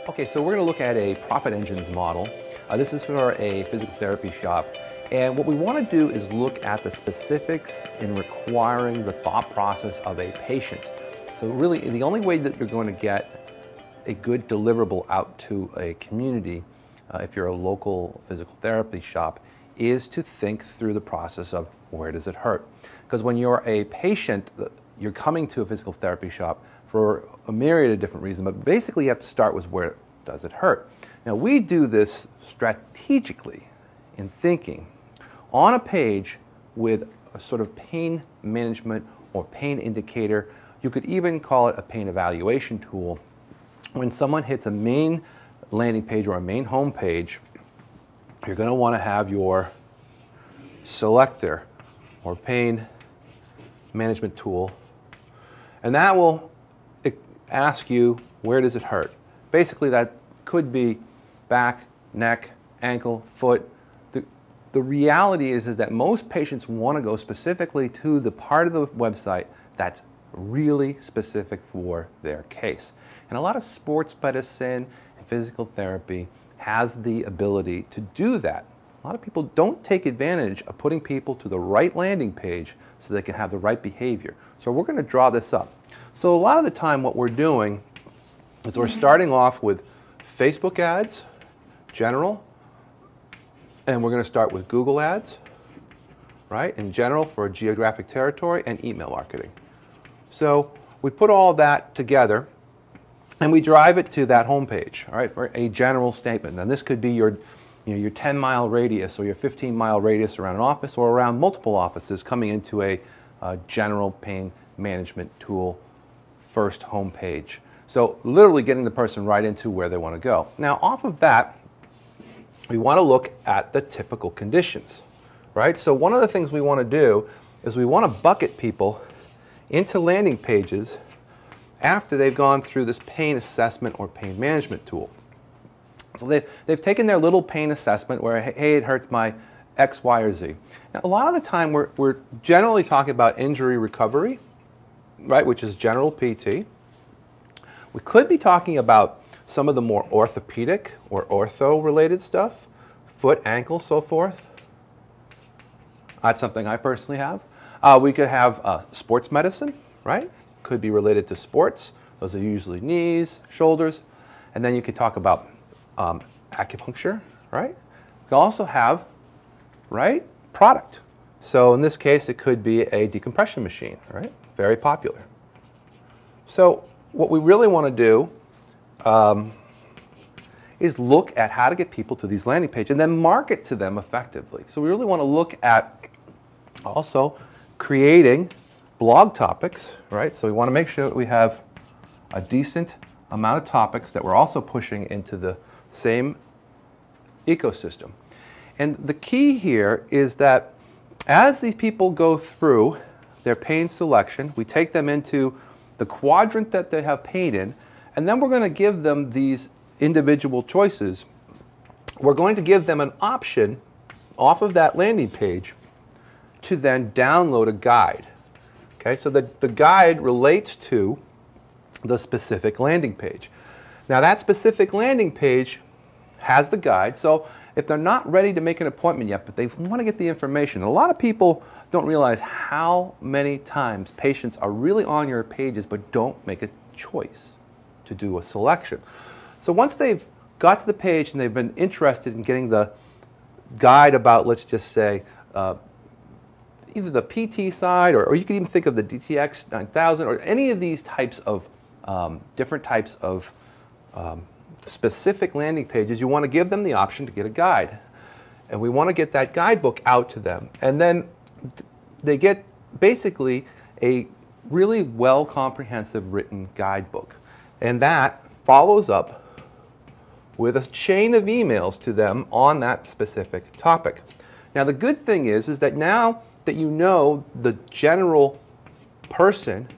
Okay, so we're going to look at a profit engines model. This is for a physical therapy shop. And what we want to do is look at the specifics in requiring the thought process of a patient. So really, the only way that you're going to get a good deliverable out to a community, if you're a local physical therapy shop, is to think through the process of where does it hurt. Because when you're a patient, you're coming to a physical therapy shop for a myriad of different reasons, but basically you have to start with where does it hurt. Now we do this strategically in thinking on a page with a sort of pain management or pain indicator. You could even call it a pain evaluation tool. When someone hits a main landing page or a main home page, you're going to want to have your selector or pain management tool, and that will ask you where does it hurt. Basically that could be back, neck, ankle, foot. The reality is that most patients want to go specifically to the part of the website that's really specific for their case. And a lot of sports medicine and physical therapy has the ability to do that. A lot of people don't take advantage of putting people to the right landing page so they can have the right behavior. So we're going to draw this up. So a lot of the time what we're doing is we're starting off with Facebook ads, general, and we're going to start with Google ads, right, in general for a geographic territory, and email marketing. So we put all that together and we drive it to that home page, all right, for a general statement. And this could be your 10-mile radius or your 15-mile radius around an office or around multiple offices coming into a general pain management tool first home page. So literally getting the person right into where they want to go. Now off of that, we want to look at the typical conditions, right? So one of the things we want to do is we want to bucket people into landing pages after they've gone through this pain assessment or pain management tool. So they've taken their little pain assessment where, hey, it hurts my X, Y, or Z. Now a lot of the time we're generally talking about injury recovery, right, which is general PT. We could be talking about some of the more orthopedic or ortho-related stuff, foot, ankle, so forth. That's something I personally have. We could have sports medicine, right? Could be related to sports. Those are usually knees, shoulders. And then you could talk about acupuncture, right? We can also have, right, product. So in this case, it could be a decompression machine, right? Very popular. So what we really want to do is look at how to get people to these landing pages and then market to them effectively. So we really want to look at also creating blog topics, right? So we want to make sure that we have a decent amount of topics that we're also pushing into the same ecosystem. And the key here is that as these people go through their pain selection, we take them into the quadrant that they have pain in, and then we're going to give them these individual choices. We're going to give them an option off of that landing page to then download a guide. Okay, so the guide relates to the specific landing page. Now that specific landing page has the guide, so if they're not ready to make an appointment yet, but they want to get the information, a lot of people don't realize how many times patients are really on your pages but don't make a choice to do a selection. So once they've got to the page and they've been interested in getting the guide about, let's just say, either the PT side, or you can even think of the DTX 9000, or any of these types of different types of specific landing pages, you want to give them the option to get a guide. And we want to get that guidebook out to them. And then they get basically a really well comprehensive written guidebook. And that follows up with a chain of emails to them on that specific topic. Now the good thing is that now that you know the general person,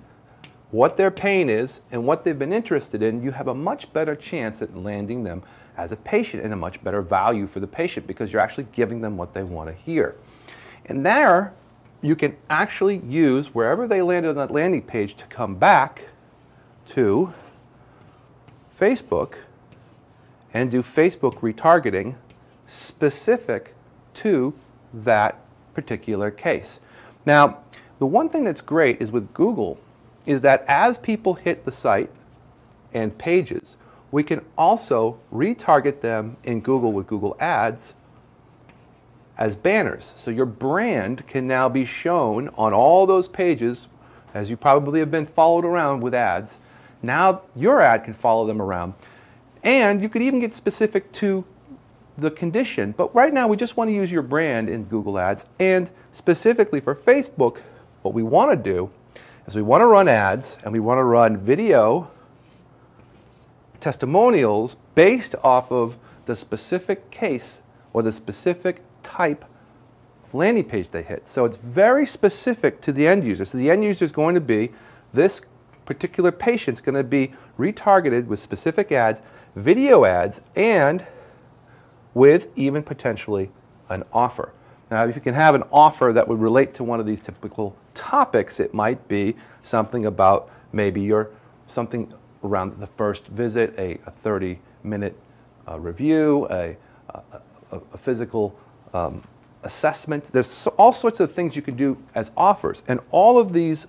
what their pain is, and what they've been interested in, you have a much better chance at landing them as a patient and a much better value for the patient because you're actually giving them what they want to hear. And there, you can actually use wherever they landed on that landing page to come back to Facebook and do Facebook retargeting specific to that particular case. Now, the one thing that's great is with Google is that as people hit the site and pages, we can also retarget them in Google with Google Ads as banners. So your brand can now be shown on all those pages, as you probably have been followed around with ads. Now your ad can follow them around. And you could even get specific to the condition. But right now we just want to use your brand in Google Ads. And specifically for Facebook, what we want to do is we want to run ads and we want to run video testimonials based off of the specific case or the specific type of landing page they hit. So it's very specific to the end user. So the end user is going to be, this particular patient's going to be retargeted with specific ads, video ads, and with even potentially an offer. Now, if you can have an offer that would relate to one of these typical topics, it might be something about maybe something around the first visit, a 30-minute review, a physical assessment. There's all sorts of things you can do as offers. And all of these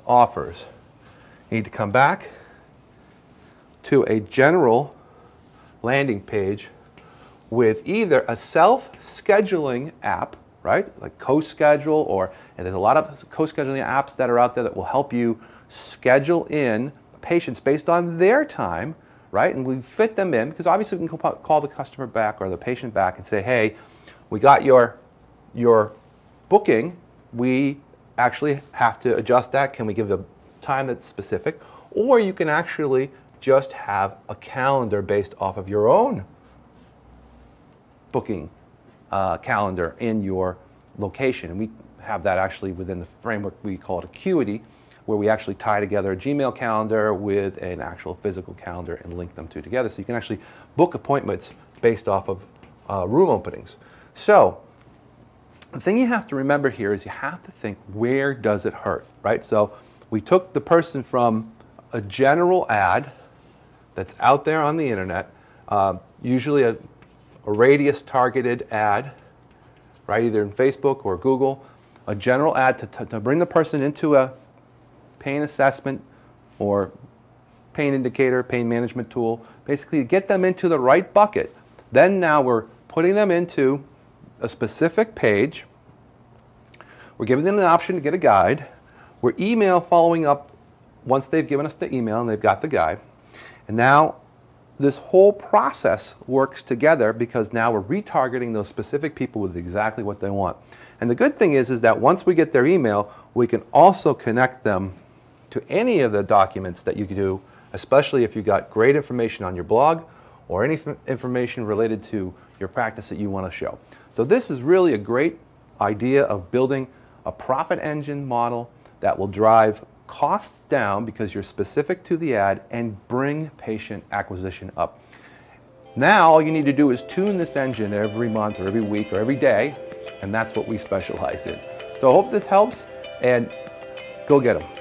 offers need to come back to a general landing page with either a self-scheduling app, right, like CoSchedule, and there's a lot of co-scheduling apps that are out there that will help you schedule in patients based on their time, right? And we fit them in, because obviously we can call the customer back or the patient back and say, hey, we got your booking. We actually have to adjust that. Can we give a time that's specific? Or you can actually just have a calendar based off of your own booking calendar in your location. And we have that actually within the framework we call it Acuity, where we actually tie together a Gmail calendar with an actual physical calendar and link them two together. So you can actually book appointments based off of room openings. So the thing you have to remember here is you have to think, where does it hurt, right? So we took the person from a general ad that's out there on the internet, usually a radius targeted ad, right, either in Facebook or Google, a general ad to bring the person into a pain assessment or pain indicator, pain management tool, basically to get them into the right bucket. Then now we're putting them into a specific page. We're giving them the option to get a guide. We're email following up once they've given us the email and they've got the guide. And now this whole process works together because now we're retargeting those specific people with exactly what they want. And the good thing is that once we get their email, we can also connect them to any of the documents that you do, especially if you got great information on your blog or any information related to your practice that you want to show. So this is really a great idea of building a profit engine model that will drive costs down because you're specific to the ad and bring patient acquisition up. Now all you need to do is tune this engine every month or every week or every day, and that's what we specialize in. So I hope this helps, and go get them.